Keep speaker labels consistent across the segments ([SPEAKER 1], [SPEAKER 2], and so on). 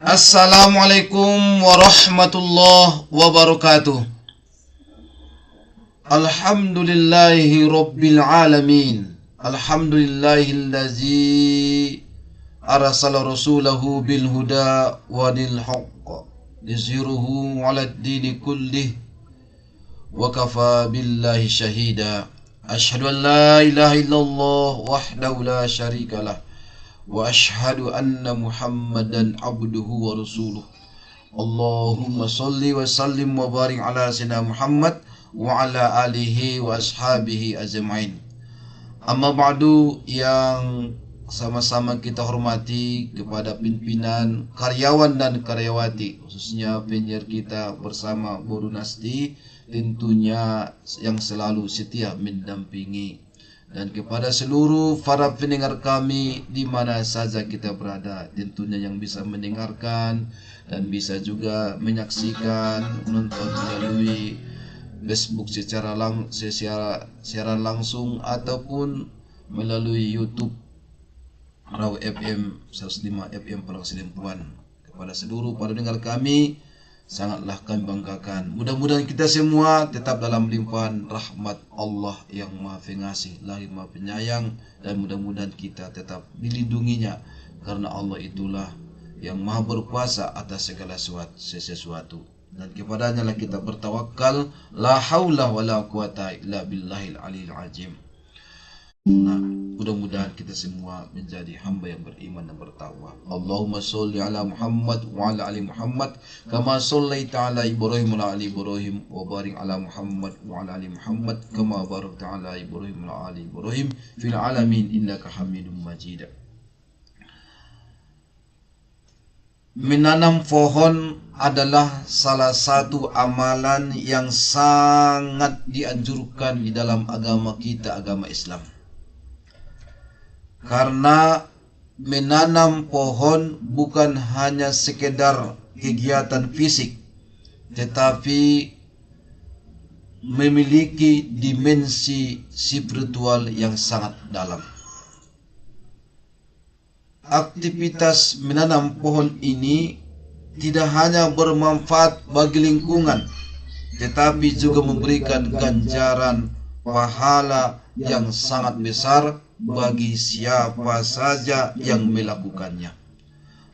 [SPEAKER 1] Assalamualaikum warahmatullahi wabarakatuh. Alhamdulillahi rabbil alamin. Alhamdulillahillazi arsala rasulahu bil huda wa dil haqq liyuzhirahu 'alad dini kullih wa kafa billahi shahida. Asyhadu an la ilaha illallah wahdahu la syarikalah wa ashhadu anna Muhammadan abduhu wa rasuluh. Allahumma salli wa sallim wa barik ala sayyidina Muhammad wa ala alihi wa ashabihi ajma'in. Amma ba'du, yang sama-sama kita hormati kepada pimpinan, karyawan dan karyawati, khususnya penyiar kita bersama Boru Nasti, tentunya yang selalu setia mendampingi, dan kepada seluruh para pendengar kami di mana saja kita berada, tentunya yang bisa mendengarkan dan bisa juga menyaksikan, menonton melalui Facebook secara langsung ataupun melalui YouTube Raw FM 105 FM Perangsilimpuan. Kepada seluruh para pendengar kami, sangatlah kami banggakan. Mudah-mudahan kita semua tetap dalam limpahan rahmat Allah yang Maha Pengasih, lagi Maha Penyayang, dan mudah-mudahan kita tetap dilindunginya, karena Allah itulah yang Maha berkuasa atas segala sesuatu. Dan kepadanya lah kita bertawakal. La haula wala quwata illa billahil aliyil azim. Nah, mudah-mudahan kita semua menjadi hamba yang beriman dan bertakwa. Allahumma sholli ala Muhammad wa ala ali Muhammad kama shallaita ala Ibrahim wa ala ali Ibrahim, wa barik ala Muhammad wa ala ali Muhammad kama barakta ala Ibrahim wa ala ali Ibrahim fil alamin innaka Hamidum Majid. Menanam pohon adalah salah satu amalan yang sangat dianjurkan di dalam agama kita, agama Islam. Karena menanam pohon bukan hanya sekedar kegiatan fisik, tetapi memiliki dimensi spiritual yang sangat dalam. Aktivitas menanam pohon ini tidak hanya bermanfaat bagi lingkungan, tetapi juga memberikan ganjaran pahala yang sangat besar bagi siapa saja yang melakukannya.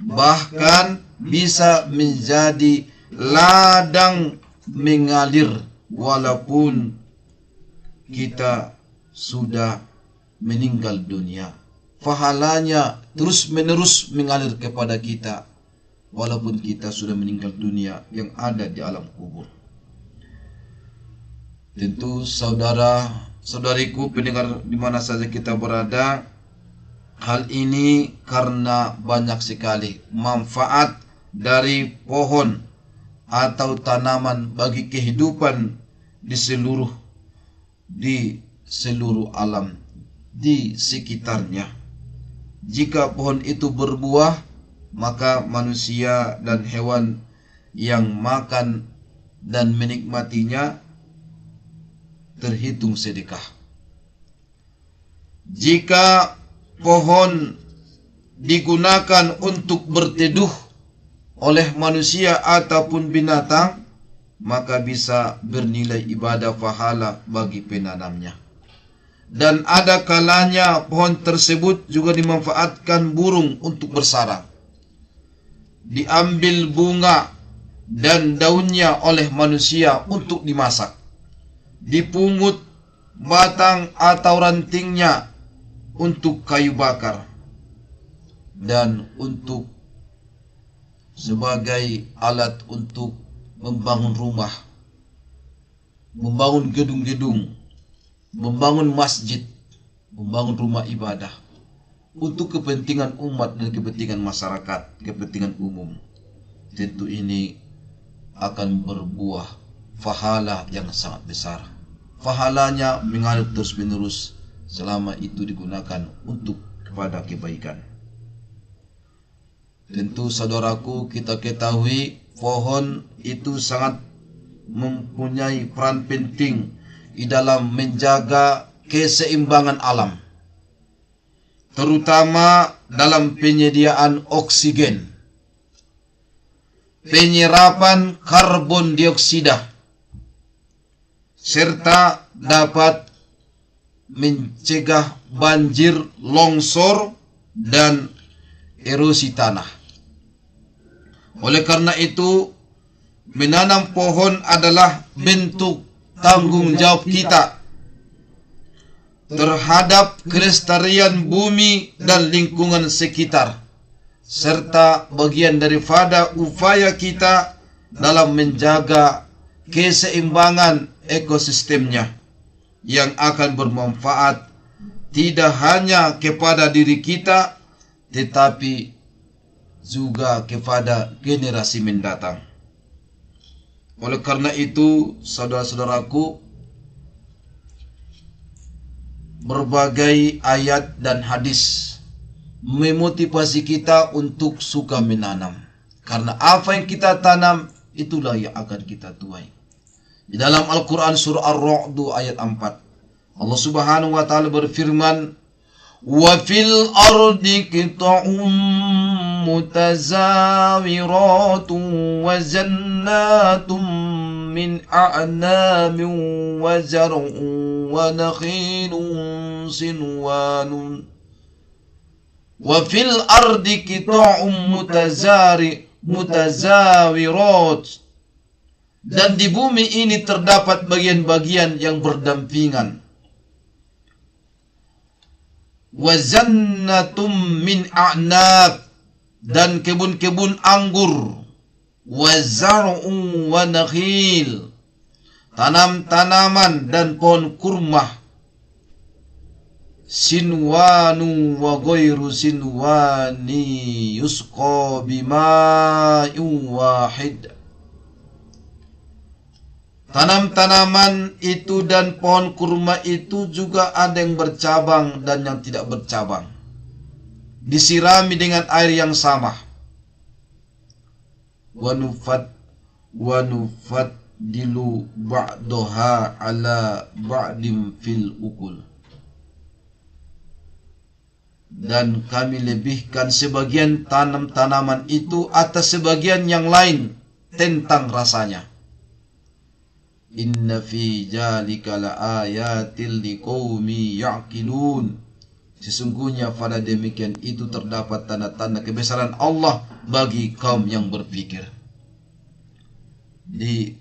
[SPEAKER 1] Bahkan bisa menjadi ladang mengalir walaupun kita sudah meninggal dunia. Pahalanya terus menerus mengalir kepada kita walaupun kita sudah meninggal dunia yang ada di alam kubur. Tentu saudariku pendengar di mana saja kita berada, hal ini karena banyak sekali manfaat dari pohon atau tanaman bagi kehidupan di seluruh alam di sekitarnya. Jika pohon itu berbuah, maka manusia dan hewan yang makan dan menikmatinya terhitung sedekah. Jika pohon digunakan untuk berteduh oleh manusia ataupun binatang, maka bisa bernilai ibadah pahala bagi penanamnya. Dan ada kalanya pohon tersebut juga dimanfaatkan burung untuk bersarang. Diambil bunga dan daunnya oleh manusia untuk dimasak. Dipungut batang atau rantingnya untuk kayu bakar. Dan untuk sebagai alat untuk membangun rumah, membangun gedung-gedung, membangun masjid, membangun rumah ibadah untuk kepentingan umat dan kepentingan masyarakat, kepentingan umum. Tentu ini akan berbuah pahala yang sangat besar. Pahalanya mengalir terus menerus selama itu digunakan untuk kepada kebaikan. Tentu saudaraku, kita ketahui pohon itu sangat mempunyai peran penting di dalam menjaga keseimbangan alam, terutama dalam penyediaan oksigen. penyerapan karbon dioksida serta dapat mencegah banjir, longsor, dan erosi tanah. Oleh karena itu, menanam pohon adalah bentuk tanggung jawab kita terhadap kelestarian bumi dan lingkungan sekitar, serta bagian daripada upaya kita dalam menjaga keseimbangan ekosistemnya yang akan bermanfaat tidak hanya kepada diri kita, tetapi juga kepada generasi mendatang. Oleh karena itu, saudara-saudaraku, berbagai ayat dan hadis memotivasi kita untuk suka menanam. Karena apa yang kita tanam, itulah yang akan kita tuai. Di dalam Al-Quran surah Ar-Ra'd ayat 4, Allah Subhanahu wa ta'ala berfirman, "Wa fil ardi qita'un mutazawiratun wa jannatun min a'nabin wa zar'un wa nakhilun sinwanun." Wa fil ardi qita'un mutazawirat, dan di bumi ini terdapat bagian-bagian yang berdampingan. Wa jannatum min a'nab, dan kebun-kebun anggur. Wa zar'un wa nakhil, tanam-tanaman dan pohon kurma. Sinwanu wa ghairu sinwani yusqa bima'in wahid. Tanam-tanaman itu dan pohon kurma itu juga ada yang bercabang dan yang tidak bercabang, disirami dengan air yang sama. Wa nufat dilu ba'daha ala ba'dim fil ukul, dan kami lebihkan sebagian tanaman itu atas sebagian yang lain tentang rasanya. Inna fi jalika laayatil liqaumi ya'qilun, sesungguhnya pada demikian itu terdapat tanda-tanda kebesaran Allah bagi kaum yang berpikir. Di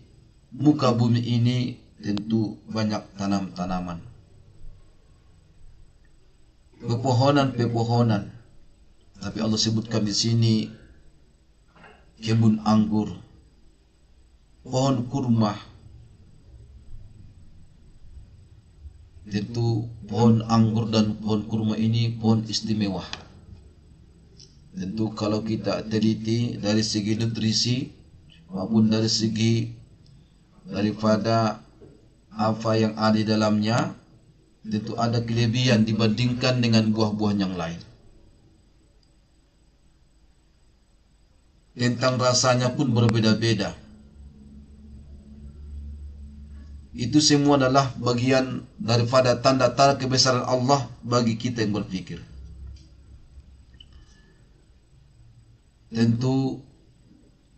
[SPEAKER 1] muka bumi ini tentu banyak tanam-tanaman, pepohonan, tapi Allah sebutkan di sini kebun anggur, pohon kurma. Tentu pohon anggur dan pohon kurma ini pohon istimewa. Tentu kalau kita teliti dari segi nutrisi maupun dari segi daripada apa yang ada di dalamnya, tentu ada kelebihan dibandingkan dengan buah-buah yang lain. Tentang rasanya pun berbeda-beda. Itu semua adalah bagian daripada tanda-tanda kebesaran Allah bagi kita yang berpikir. Tentu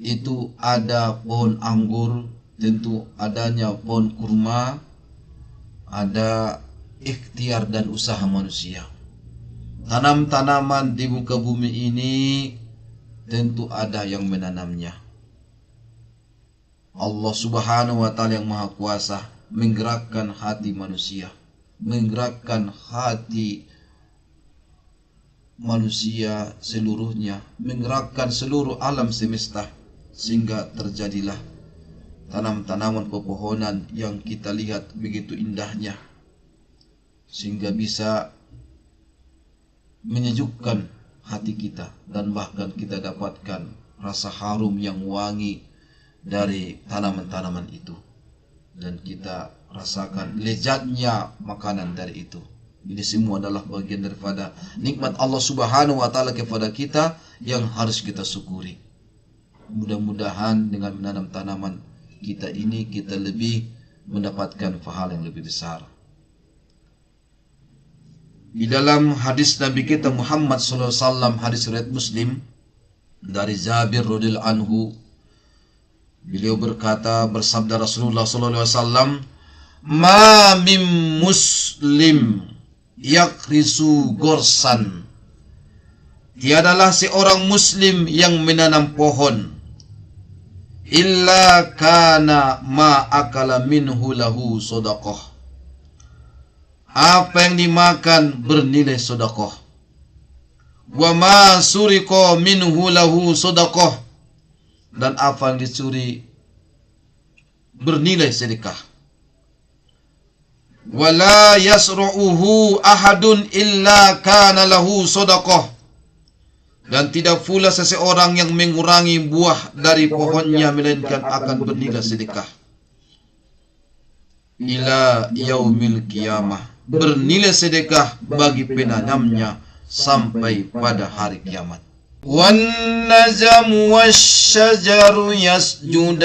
[SPEAKER 1] itu ada pohon anggur, tentu adanya pohon kurma, ada ikhtiar dan usaha manusia. Tanam-tanaman di muka bumi ini tentu ada yang menanamnya. Allah Subhanahu wa ta'ala yang Maha Kuasa menggerakkan hati manusia, menggerakkan hati manusia seluruhnya, menggerakkan seluruh alam semesta, sehingga terjadilah tanam-tanaman pepohonan yang kita lihat begitu indahnya, sehingga bisa menyejukkan hati kita, dan bahkan kita dapatkan rasa harum yang wangi dari tanaman-tanaman itu, dan kita rasakan lezatnya makanan dari itu. Ini semua adalah bagian daripada nikmat Allah Subhanahu wa ta'ala kepada kita yang harus kita syukuri. Mudah-mudahan dengan menanam tanaman kita ini kita lebih mendapatkan pahala yang lebih besar. Di dalam hadis Nabi kita Muhammad SAW, hadis riwayat Muslim dari Jabir radhiyallahu anhu, Beliau berkata, bersabda Rasulullah sallallahu alaihi wasallam, "Ma mim muslim yakrisu gorsan." Tiadalah seorang muslim yang menanam pohon illa kana ma akala minhu lahu sedekah. Apa yang dimakan bernilai sedekah. Wa ma suriqa minhu lahu sedekah. Dan apa yang dicuri bernilai sedekah. Wala yasru'uhu ahadun illa kana lahu sedekah. Dan tidak pula seseorang yang mengurangi buah dari pohonnya melainkan akan bernilai sedekah. Ila yaumil qiyamah, bernilai sedekah bagi penanamnya sampai pada hari kiamat. Wan nazamu wasyajaru yasjudan,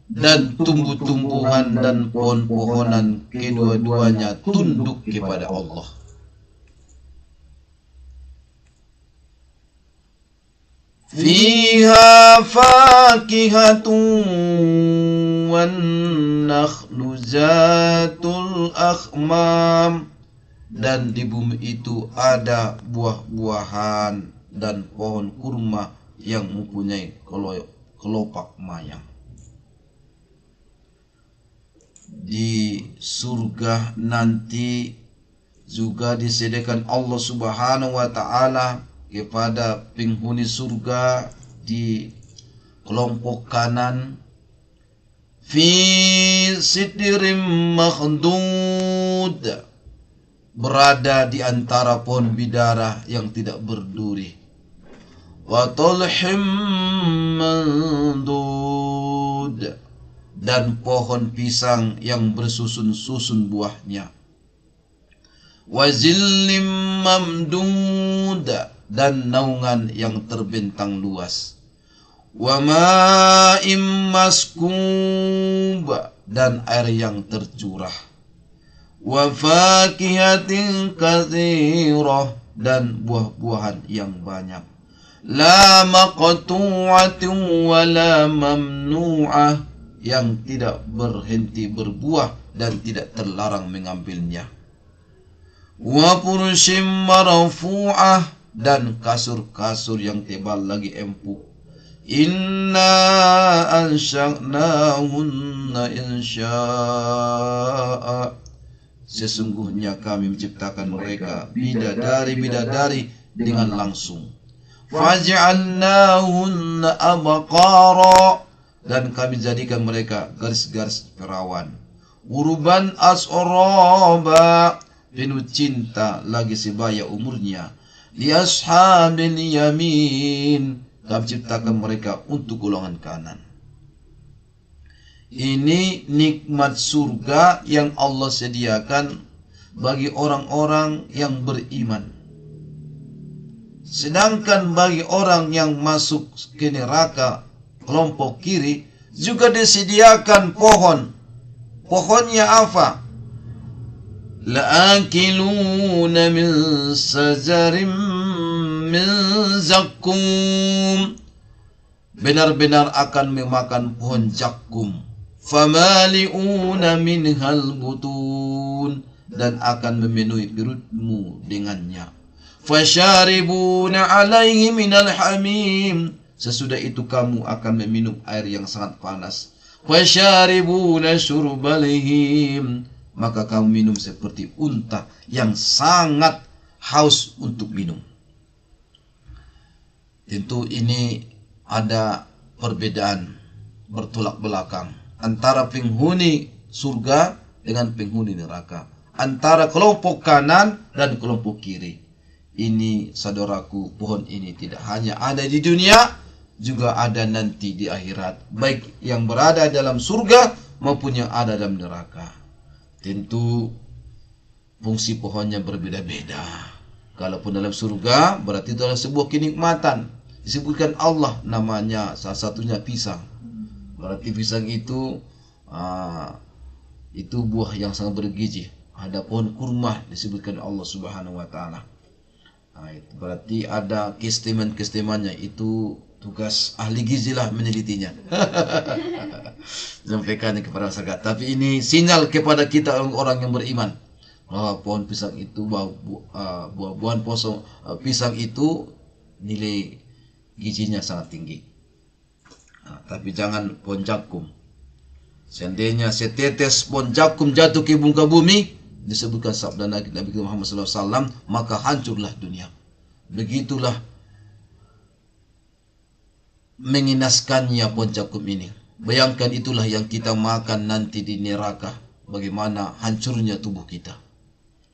[SPEAKER 1] dan tumbuh-tumbuhan dan pohon-pohonan kedua-duanya tunduk kepada Allah. Fiha fakihatun wan nakhlu zatul akhmam, dan di bumi itu ada buah-buahan dan pohon kurma yang mempunyai kelopak mayang. Di surga nanti juga disediakan Allah Subhanahu wa taala kepada penghuni surga di kelompok kanan, fi sidrim makhdud, berada di antara pohon bidara yang tidak berduri, wa talhim mandud, dan pohon pisang yang bersusun-susun buahnya, wa zillim mamdud, dan naungan yang terbentang luas, wa ma'im maskub, dan air yang tercurah, wa fakihatin katsirah, dan buah-buahan yang banyak, la maqtu'atin wa la mamnu'ah, yang tidak berhenti berbuah dan tidak terlarang mengambilnya, wa furshim marfu'ah, dan kasur-kasur yang tebal lagi empuk. Inna ansha'nahunna insya'a, sesungguhnya kami menciptakan mereka bidadari-bidadari dengan langsung. Faj'alnahunna abqara, dan kami jadikan mereka garis-garis perawan. Uruban as'raba, penuh cinta lagi sebaya umurnya. Li ashabil yamin, kami ciptakan mereka untuk golongan kanan. Ini nikmat surga yang Allah sediakan bagi orang-orang yang beriman. Sedangkan bagi orang yang masuk ke neraka kelompok kiri juga disediakan pohon. Pohonnya apa? La'akiluna min sajarim min zakum, benar-benar akan memakan pohon zakum. Famali'una minhal butun, dan akan memenuhi perutmu dengannya. Fasharibuna alaihi minal hamim, sesudah itu kamu akan meminum air yang sangat panas. Fasharibuna syurbalihim, maka kamu minum seperti unta yang sangat haus untuk minum. Tentu ini ada perbedaan bertolak belakang antara penghuni surga dengan penghuni neraka, antara kelompok kanan dan kelompok kiri. Ini saudaraku, pohon ini tidak hanya ada di dunia, juga ada nanti di akhirat, baik yang berada dalam surga maupun yang ada dalam neraka. Tentu fungsi pohonnya berbeda-beda. Kalaupun dalam surga berarti itu adalah sebuah kenikmatan. Disebutkan Allah namanya, salah satunya pisang. Berarti pisang itu buah yang sangat bergizi. Ada pohon kurma disebutkan Allah Subhanahu wa taala. Itu berarti ada keistimewaan-keistimewaannya, itu Tugas ahli gizi lah menelitinya. Sampaikan kepada masyarakat. Tapi ini sinyal kepada kita orang yang beriman bahwa pohon pisang itu, buah-buahan pisang itu nilai gizinya sangat tinggi. Tapi jangan pohon jakum. Seandainya setetes pohon jakum jatuh ke muka bumi, disebutkan sabda Nabi Muhammad SAW, maka hancurlah dunia. Begitulah menginaskannya pohon jakum ini. Bayangkan itulah yang kita makan nanti di neraka. Bagaimana hancurnya tubuh kita.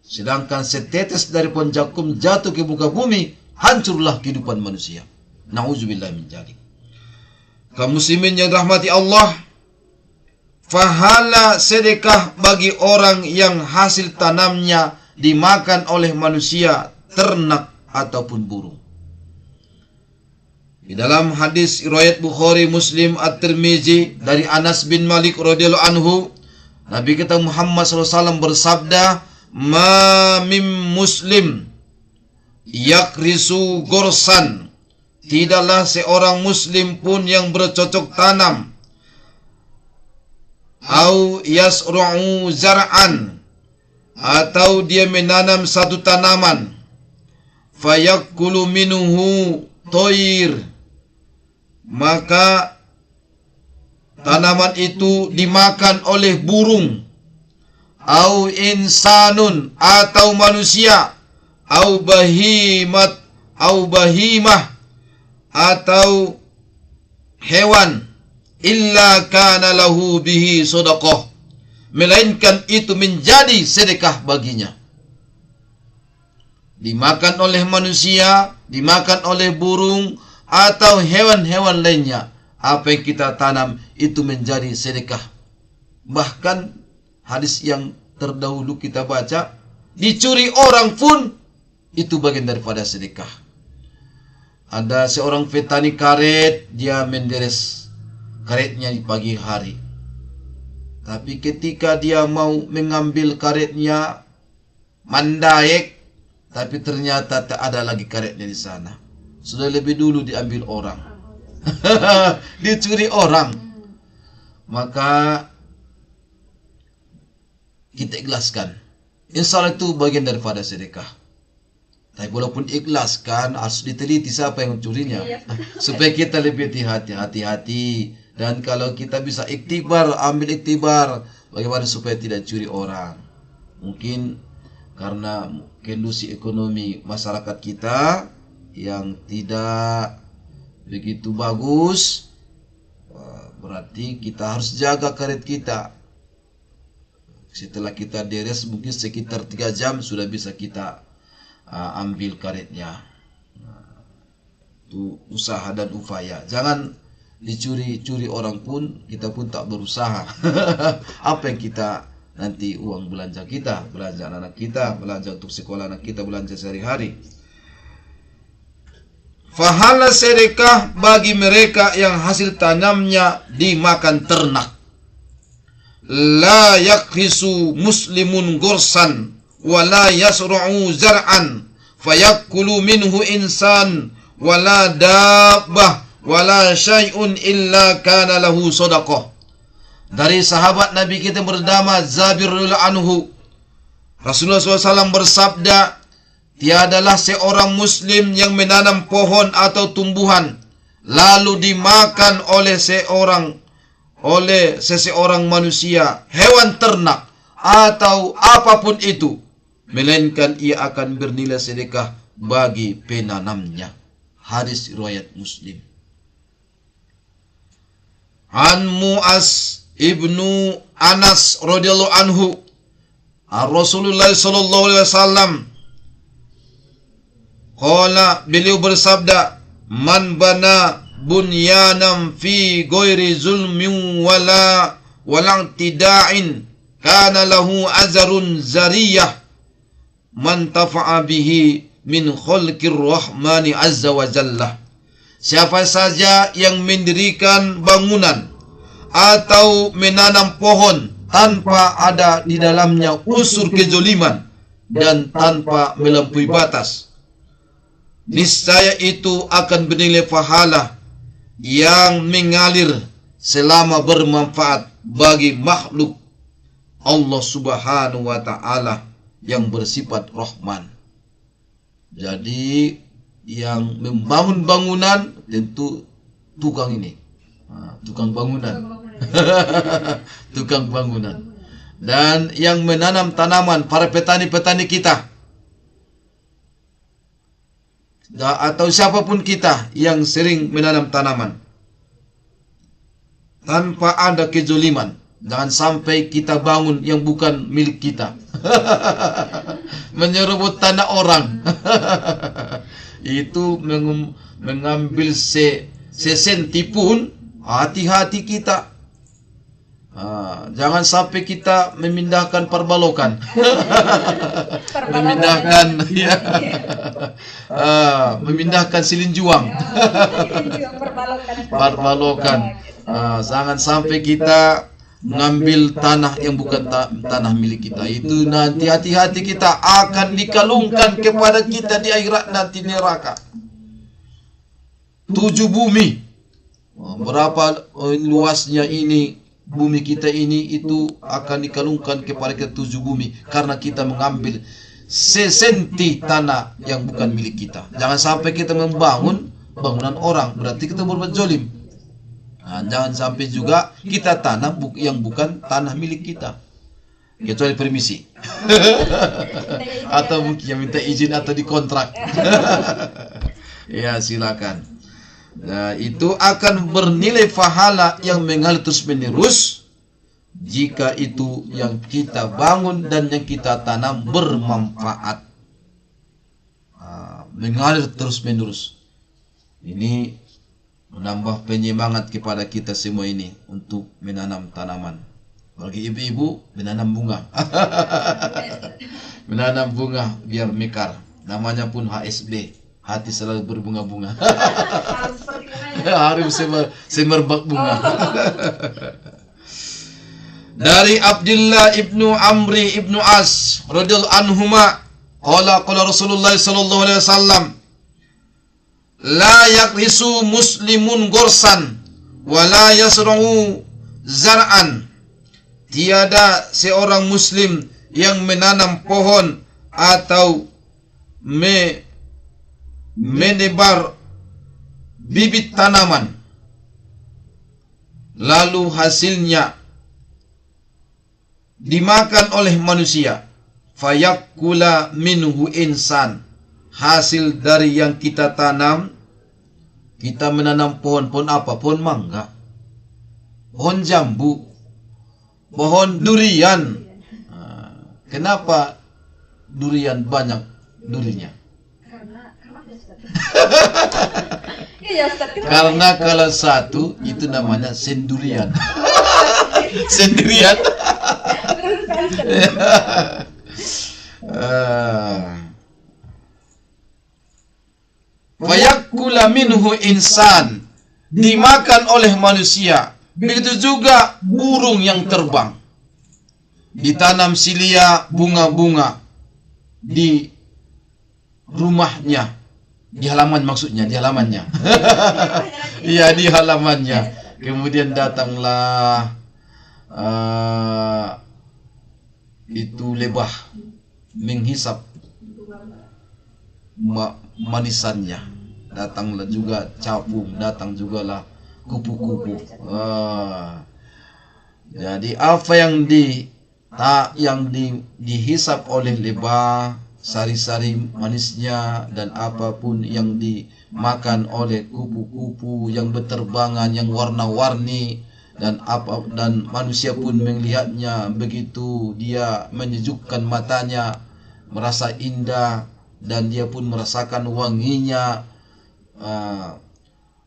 [SPEAKER 1] Sedangkan setetes dari pohon jakum jatuh ke muka bumi, hancurlah kehidupan manusia. Na'udzubillah min dzalik. Kaum muslimin yang rahmati Allah, pahala sedekah bagi orang yang hasil tanamnya dimakan oleh manusia, ternak ataupun burung. Di dalam hadis riwayat Bukhari, Muslim, At-Tirmizi dari Anas bin Malik radhiyallahu anhu, Nabi kita Muhammad SAW bersabda, "Ma mim muslim yakrisu gorsan." Tidaklah seorang muslim pun yang bercocok tanam, au yasru'u zar'an, atau dia menanam satu tanaman, fayakulu minhu toir, maka tanaman itu dimakan oleh burung, au insanun, atau manusia, au bahimah, atau hewan, illa kana lahu bihi sedekah, melainkan itu menjadi sedekah baginya. Dimakan oleh manusia, dimakan oleh burung, atau hewan-hewan lainnya, apa yang kita tanam itu menjadi sedekah. Bahkan hadis yang terdahulu kita baca, dicuri orang pun itu bagian daripada sedekah. Ada seorang petani karet, dia menderes karetnya di pagi hari. Tapi ketika dia mau mengambil karetnya, mandaek, tapi ternyata tak ada lagi karetnya di sana. Sudah lebih dulu diambil orang. Dicuri orang. Maka kita ikhlaskan. Insya Allah itu bagian daripada sedekah. Tapi walaupun ikhlaskan, harus diteliti siapa yang mencurinya. Supaya kita lebih hati-hati. Dan kalau kita bisa iktibar, ambil iktibar, bagaimana supaya tidak curi orang. Mungkin karena kondisi ekonomi masyarakat kita yang tidak begitu bagus, berarti kita harus jaga karet kita. Setelah kita deres, mungkin sekitar 3 jam sudah bisa kita ambil karetnya. Itu usaha dan upaya. Jangan dicuri-curi orang pun, kita pun tak berusaha. Apa yang kita nanti uang belanja kita, belanja anak kita, belanja untuk sekolah anak kita, belanja sehari-hari. Pahala sedekah bagi mereka yang hasil tanamnya dimakan ternak. La yakhisu muslimun gursan wala yasru'u zar'an fayakulu minhu insan wala dabbah wala syai'un illa kana lahu sadaqah. Dari sahabat Nabi kita bernama Jabir radhiyallahu anhu, Rasulullah SAW bersabda, tiadalah seorang muslim yang menanam pohon atau tumbuhan lalu dimakan oleh seseorang manusia, hewan ternak atau apapun itu, melainkan ia akan bernilai sedekah bagi penanamnya. Hadis riwayat Muslim. An Mu'az ibnu Anas radhiyallahu anhu, Rasulullah sallallahu alaihi wasallam qala, beliau bersabda, man bana bunyanam fi ghairi zulmin wala tida'in kana lahu azrun zariyah man tafa'a bihi min khalqir rahmani azza wa jalla. Siapa saja yang mendirikan bangunan atau menanam pohon tanpa ada di dalamnya unsur kezaliman dan tanpa melampaui batas, niscaya itu akan bernilai pahala yang mengalir selama bermanfaat bagi makhluk Allah Subhanahu wa Ta'ala yang bersifat Rahman. Jadi yang membangun bangunan tentu tukang ini, tukang bangunan. Tukang bangunan. Dan yang menanam tanaman, para petani-petani kita, atau siapapun kita yang sering menanam tanaman, tanpa ada kezoliman. Jangan sampai kita bangun yang bukan milik kita. Menyerobot tanah orang. Itu mengambil sesenti pun, hati-hati kita. Jangan sampai kita memindahkan perbalokan. Memindahkan silinjuang. Perbalokan. Jangan sampai kita mengambil tanah yang bukan tanah milik kita. Itu nanti hati-hati, kita akan dikalungkan kepada kita di akhirat nanti neraka. 7 bumi. Berapa luasnya ini bumi kita ini, itu akan dikalungkan kepada kita 7 bumi karena kita mengambil sesenti tanah yang bukan milik kita. Jangan sampai kita membangun bangunan orang, berarti kita berbuat zalim. Jangan sampai juga kita tanam yang bukan tanah milik kita, kecuali permisi. Atau mungkin yang minta izin atau dikontrak. Ya, silakan. Nah, itu akan bernilai pahala yang mengalir terus menerus jika itu yang kita bangun dan yang kita tanam bermanfaat, mengalir terus menerus. Ini menambah penyemangat kepada kita semua ini untuk menanam tanaman. Bagi ibu-ibu, menanam bunga. Menanam bunga biar mekar. Namanya pun HSB. Hati selalu berbunga-bunga. Harus semerbak bunga. Dari Abdullah ibnu Amri ibnu As radhiyallahu anhuma, qala Rasulullah sallallahu alaihi wasallam, la yakrisu muslimun gorsan wa la yasra'u zar'an. Tiada seorang muslim yang menanam pohon atau menebar bibit tanaman lalu hasilnya dimakan oleh manusia, fayakula minhu insan. Hasil dari yang kita tanam, kita menanam pohon apa? Pohon mangga, pohon jambu, pohon durian. Kenapa durian banyak durinya? Karena kalau satu itu namanya sendurian. Sendirian. Fayakula minhu insan, dimakan oleh manusia. Begitu juga burung yang terbang. Ditanam silia, bunga-bunga di rumahnya, di halaman, maksudnya di halamannya. Iya, di halamannya. Kemudian datanglah itu lebah menghisap manisannya. Datanglah juga capung, datang jugalah kupu-kupu. Jadi apa yang dihisap oleh lebah, sari-sari manisnya, dan apapun yang dimakan oleh kupu-kupu yang berterbangan, yang warna-warni, dan manusia pun melihatnya begitu dia menyejukkan matanya, merasa indah, dan dia pun merasakan wanginya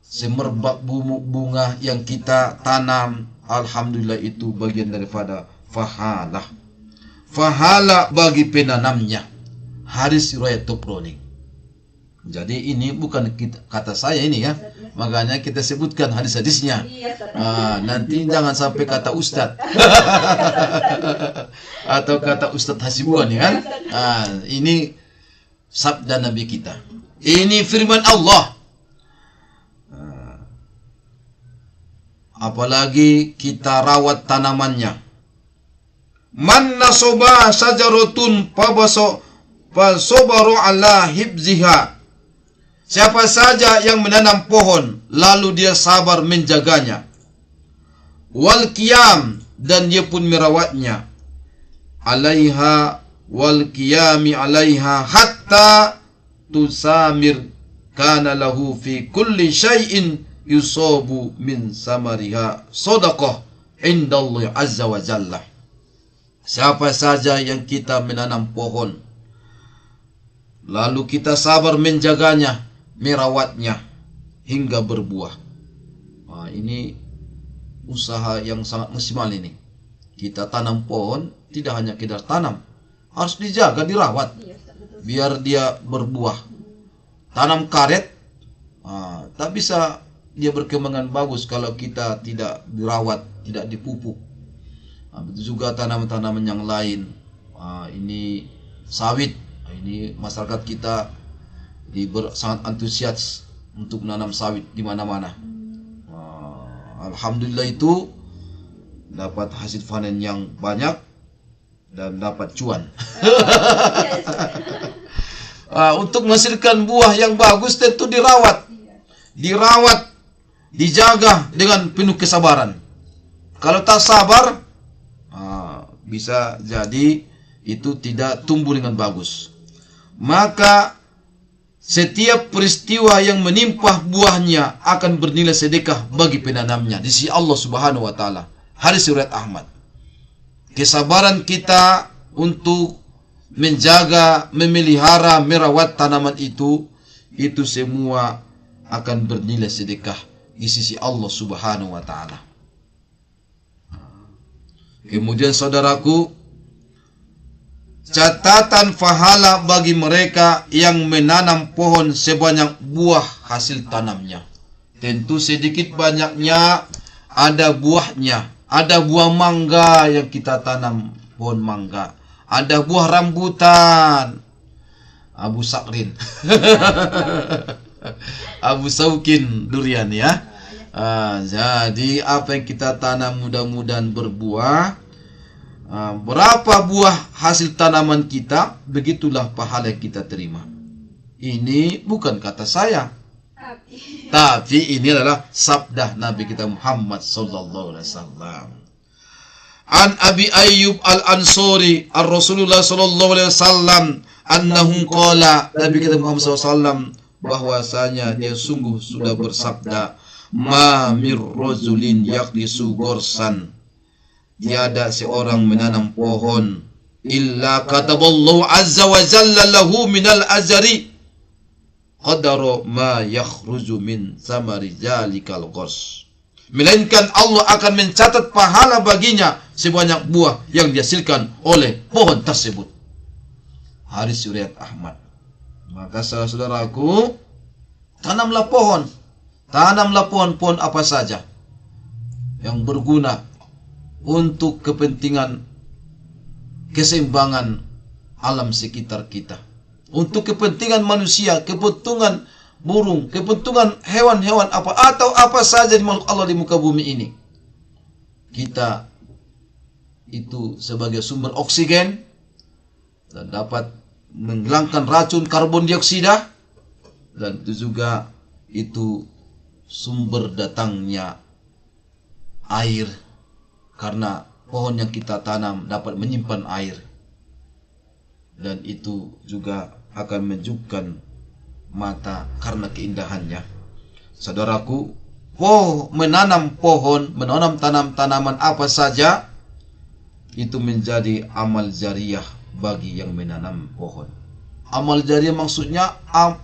[SPEAKER 1] semerbak bunga yang kita tanam. Alhamdulillah, itu bagian daripada fahala bagi penanamnya. Hadis riwayat Tabrani. Jadi ini bukan kata saya ini ya, makanya kita sebutkan hadis-hadisnya. Nanti jangan sampai kata Ustadz atau kata Ustadz Hasibuan ya kan. Ini sabda Nabi kita. Ini firman Allah. apalagi kita rawat tanamannya. Man nasoba sajaratun fasobaru ala hibziha. Siapa saja yang menanam pohon lalu dia sabar menjaganya, wal qiyam, dan dia pun merawatnya, alaiha wal qiyami alaiha hatta tusamir, kana lahu fi kulli syai'in yusabu min samariha sadaqah indallah azza wa jalla. Siapa saja yang kita menanam pohon lalu kita sabar menjaganya, merawatnya hingga berbuah. Nah, ini usaha yang sangat maksimal ini. Kita tanam pohon tidak hanya sekedar tanam, harus dijaga, dirawat biar dia berbuah. Tanam karet, tak bisa dia berkembangan bagus kalau kita tidak dirawat, tidak dipupuk. Begitu juga tanaman-tanaman yang lain. Ini sawit, ini masyarakat kita sangat antusias untuk menanam sawit di mana-mana. Alhamdulillah itu dapat hasil panen yang banyak dan dapat cuan. Untuk menghasilkan buah yang bagus tentu dirawat, dijaga dengan penuh kesabaran. Kalau tak sabar, bisa jadi itu tidak tumbuh dengan bagus. Maka setiap peristiwa yang menimpa buahnya akan bernilai sedekah bagi penanamnya di sisi Allah Subhanahu wa taala. Hadis riwayat Ahmad. Kesabaran kita untuk menjaga, memelihara, merawat tanaman itu semua akan bernilai sedekah di sisi Allah Subhanahu wa taala. Kemudian saudaraku, catatan pahala bagi mereka yang menanam pohon sebanyak buah hasil tanamnya. Tentu sedikit banyaknya ada buahnya. Ada buah mangga yang kita tanam, pohon mangga. Ada buah rambutan, Abu Sakrin. Abu Saukin durian ya. Jadi apa yang kita tanam mudah-mudahan berbuah. Berapa buah hasil tanaman kita, begitulah pahala yang kita terima. Ini bukan kata saya, tapi ini adalah sabda Nabi kita Muhammad sallallahu alaihi wasallam. An Abi Ayyub Al-Ansari ar-Rasulullah sallallahu alaihi wasallam annahu qala, Nabi kita Muhammad sallallahu alaihi wasallam bahwasanya dia sungguh sudah bersabda, ma mir rajulin yaqdisu gorsan, tiada seorang menanam pohon illa kataballahu azza wa jalla lahu minal ajri qadara ma yakhruju min samari jalikal ghors, melainkan Allah akan mencatat pahala baginya sebanyak buah yang dihasilkan oleh pohon tersebut. Hadis riwayat Ahmad. Maka saudaraku, tanamlah pohon pohon apa saja yang berguna untuk kepentingan keseimbangan alam sekitar kita, untuk kepentingan manusia, kepentingan burung, kepentingan hewan-hewan atau apa saja di makhluk Allah di muka bumi ini. Kita itu sebagai sumber oksigen dan dapat menghilangkan racun karbon dioksida, dan itu juga itu sumber datangnya air, karena pohon yang kita tanam dapat menyimpan air, dan itu juga akan menunjukkan mata karena keindahannya. Saudaraku, menanam pohon, menanam tanaman apa saja itu menjadi amal jariah bagi yang menanam pohon. Amal jariah maksudnya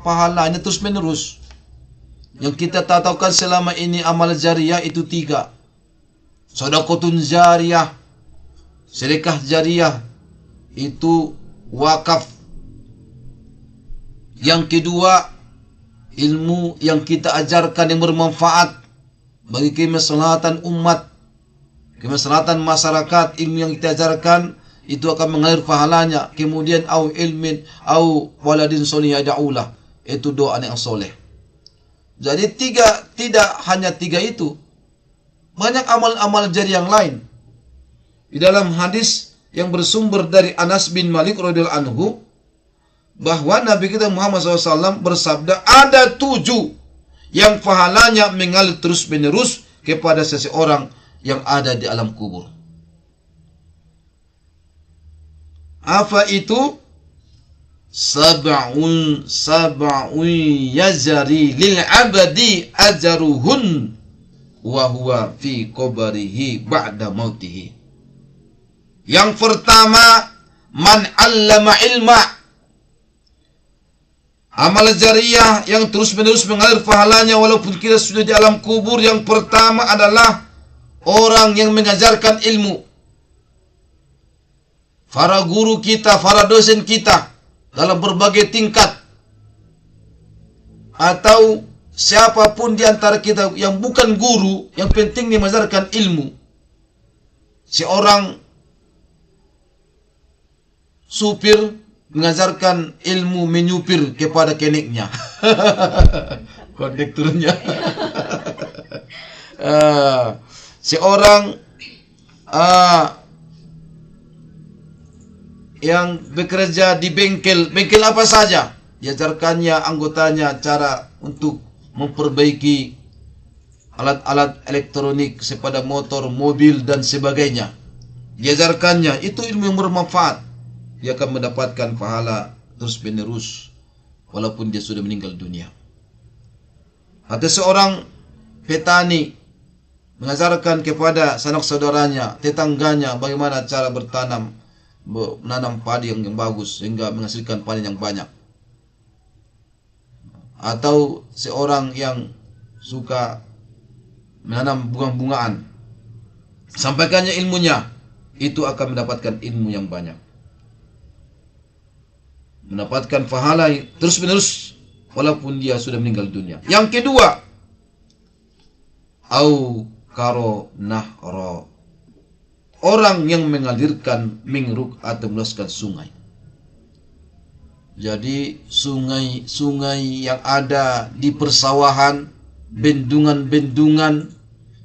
[SPEAKER 1] pahalanya terus menerus. Yang kita tahukan selama ini amal jariah itu 3. Sedekahun jariyah, sedekah jariah, itu wakaf. Yang kedua, ilmu yang kita ajarkan yang bermanfaat bagi kemaslahatan umat, kemaslahatan masyarakat. Ilmu yang kita ajarkan itu akan mengalir pahalanya. Kemudian au ilmin au waladin solih yad'ulah, itu doa yang soleh. Jadi tidak hanya 3 itu. banyak amal-amal jari yang lain. Di dalam hadis yang bersumber dari Anas bin Malik radhiyallahu anhu, bahwa Nabi kita Muhammad SAW bersabda, ada 7 yang pahalanya mengalir terus menerus kepada seseorang yang ada di alam kubur. Apa itu? Sab'un yazari lil abadi ajaruhun wa huwa fi qabrihi ba'da mautihi. Yang pertama, man 'allama ilma. Amal jariah yang terus menerus mengalir pahalanya walaupun kita sudah di alam kubur. Yang pertama adalah orang yang mengajarkan ilmu. Para guru kita, para dosen kita dalam berbagai tingkat, atau siapapun di antara kita yang bukan guru, yang penting dia mengajarkan ilmu. Seorang supir mengajarkan ilmu menyupir kepada keneknya, kondekturnya. Seorang yang bekerja di bengkel apa saja, diajarkannya anggotanya cara untuk memperbaiki alat-alat elektronik sepeda motor, mobil dan sebagainya. Diajarkannya, itu ilmu yang bermanfaat. Dia akan mendapatkan pahala terus menerus walaupun dia sudah meninggal dunia. Atau seorang petani mengajarkan kepada sanak saudaranya, tetangganya bagaimana cara menanam padi yang bagus sehingga menghasilkan panen yang banyak. Atau seorang yang suka menanam bunga-bungaan, sampaikannya ilmunya, itu akan mendapatkan ilmu yang banyak, mendapatkan pahala terus menerus walaupun dia sudah meninggal dunia. Yang kedua, au karo nahro, orang yang mengalirkan mingruk atau meluaskan sungai. Jadi sungai-sungai yang ada di persawahan, bendungan-bendungan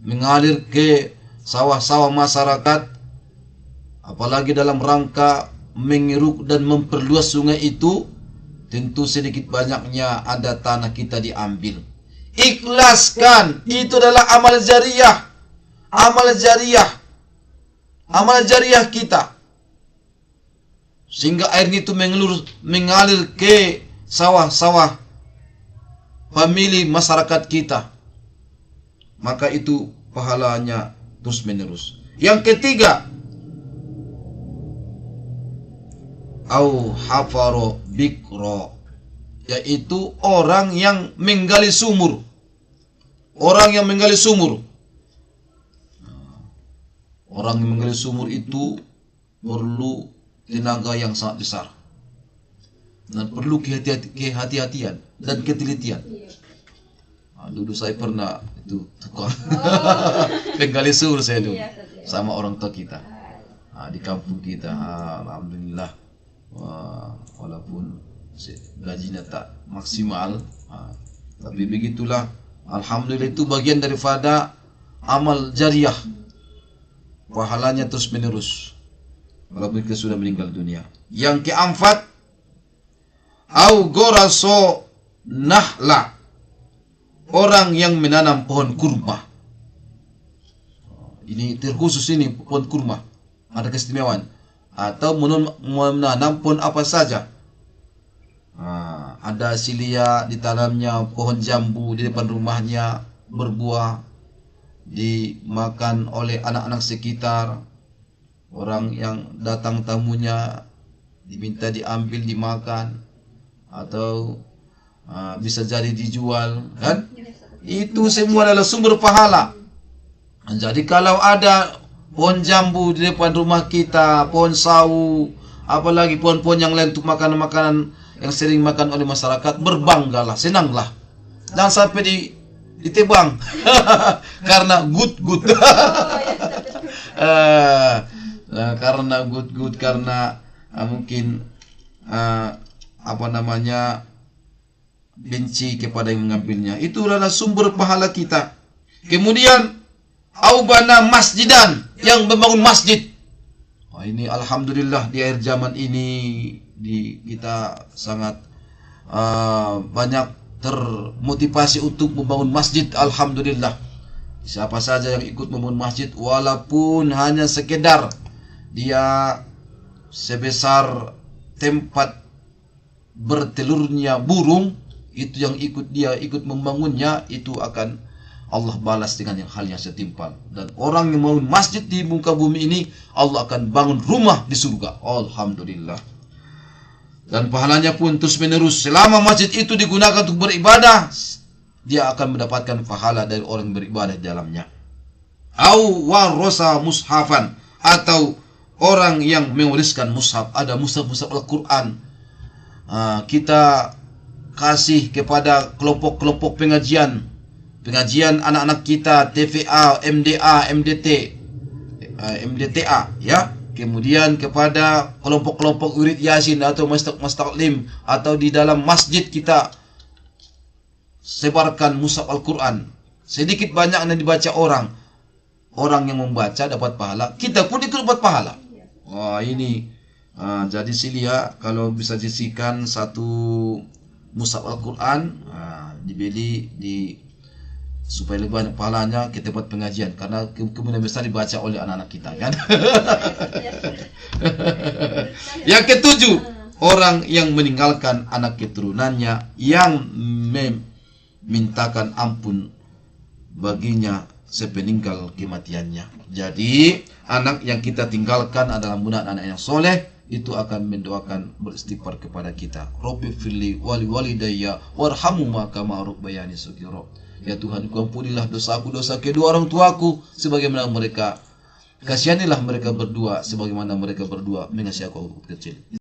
[SPEAKER 1] mengalir ke sawah-sawah masyarakat, apalagi dalam rangka mengeruk dan memperluas sungai itu, tentu sedikit banyaknya ada tanah kita diambil. Ikhlaskan, itu adalah amal jariah. Amal jariah kita, sehingga air itu mengalir ke sawah-sawah famili masyarakat kita, maka itu pahalanya terus menerus. Yang ketiga, au hafaro bikro, yaitu orang yang menggali sumur. Orang yang menggali sumur. Orang yang menggali sumur itu perlu tenaga yang sangat besar dan perlu kehati-hatian dan ketelitian. Dulu saya pernah itu tukang penggali sumur saya dulu sama orang tua kita di kampung kita. Alhamdulillah, walaupun gajinya tak maksimal, tapi begitulah. Alhamdulillah, itu bagian daripada amal jariah. Pahalanya terus menerus walaupun kita sudah meninggal dunia. Yang keempat, au goraso nahla, orang yang menanam pohon kurma. Ini terkhusus, ini pohon kurma ada keistimewaan. Atau menanam pohon apa saja. Ada silia ditanamnya, pohon jambu di depan rumahnya berbuah, dimakan oleh anak-anak sekitar. Orang yang datang tamunya diminta diambil dimakan, atau bisa jadi dijual, kan? Itu semua adalah sumber pahala. Jadi kalau ada pohon jambu di depan rumah kita, pohon sawu, apalagi pohon-pohon yang lain untuk makanan-makanan yang sering makan oleh masyarakat, berbanggalah, senanglah. Jangan sampai ditebang karena good. Karena good, karena mungkin benci kepada yang mengambilnya. Itu adalah sumber pahala kita. Kemudian au bana masjidan, yang membangun masjid. Ini alhamdulillah di akhir zaman ini kita sangat banyak termotivasi untuk membangun masjid. Alhamdulillah, siapa saja yang ikut membangun masjid, walaupun hanya sekedar dia sebesar tempat bertelurnya burung, itu yang ikut membangunnya, itu akan Allah balas dengan hal yang setimpal. Dan orang yang membangun masjid di muka bumi ini, Allah akan bangun rumah di surga. Alhamdulillah. Dan pahalanya pun terus menerus. Selama masjid itu digunakan untuk beribadah, dia akan mendapatkan pahala dari orang yang beribadah di dalamnya. Au warasa mushafan, atau orang yang mewariskan mushaf. Ada mushaf Al-Quran, kita kasih kepada kelompok-kelompok pengajian anak-anak kita, TVA, MDA, MDTA, ya. Kemudian kepada kelompok-kelompok wirid yasin atau mustaqlim, atau di dalam masjid kita sebarkan mushaf Al-Quran. Sedikit banyak yang dibaca orang yang membaca dapat pahala, kita pun ikut dapat pahala. Wah, ini jadi silia kalau bisa disikan satu mushaf Al-Quran, dibeli supaya lebih banyak pahalanya kita buat pengajian, karena kemungkinan besar dibaca oleh anak-anak kita, kan? Yang ketujuh, orang yang meninggalkan anak keturunannya yang memintakan ampun baginya sepeninggal kematiannya. Jadi anak yang kita tinggalkan adalah anak yang soleh, itu akan mendoakan, beristighfar kepada kita. Rabbi firli wali walidayya warhamhuma kama rabbayani shaghira. Ya Tuhan, ampunilah dosa kedua orang tuaku sebagaimana mereka, kasihanilah mereka berdua sebagaimana mereka berdua mengasihi aku waktu kecil.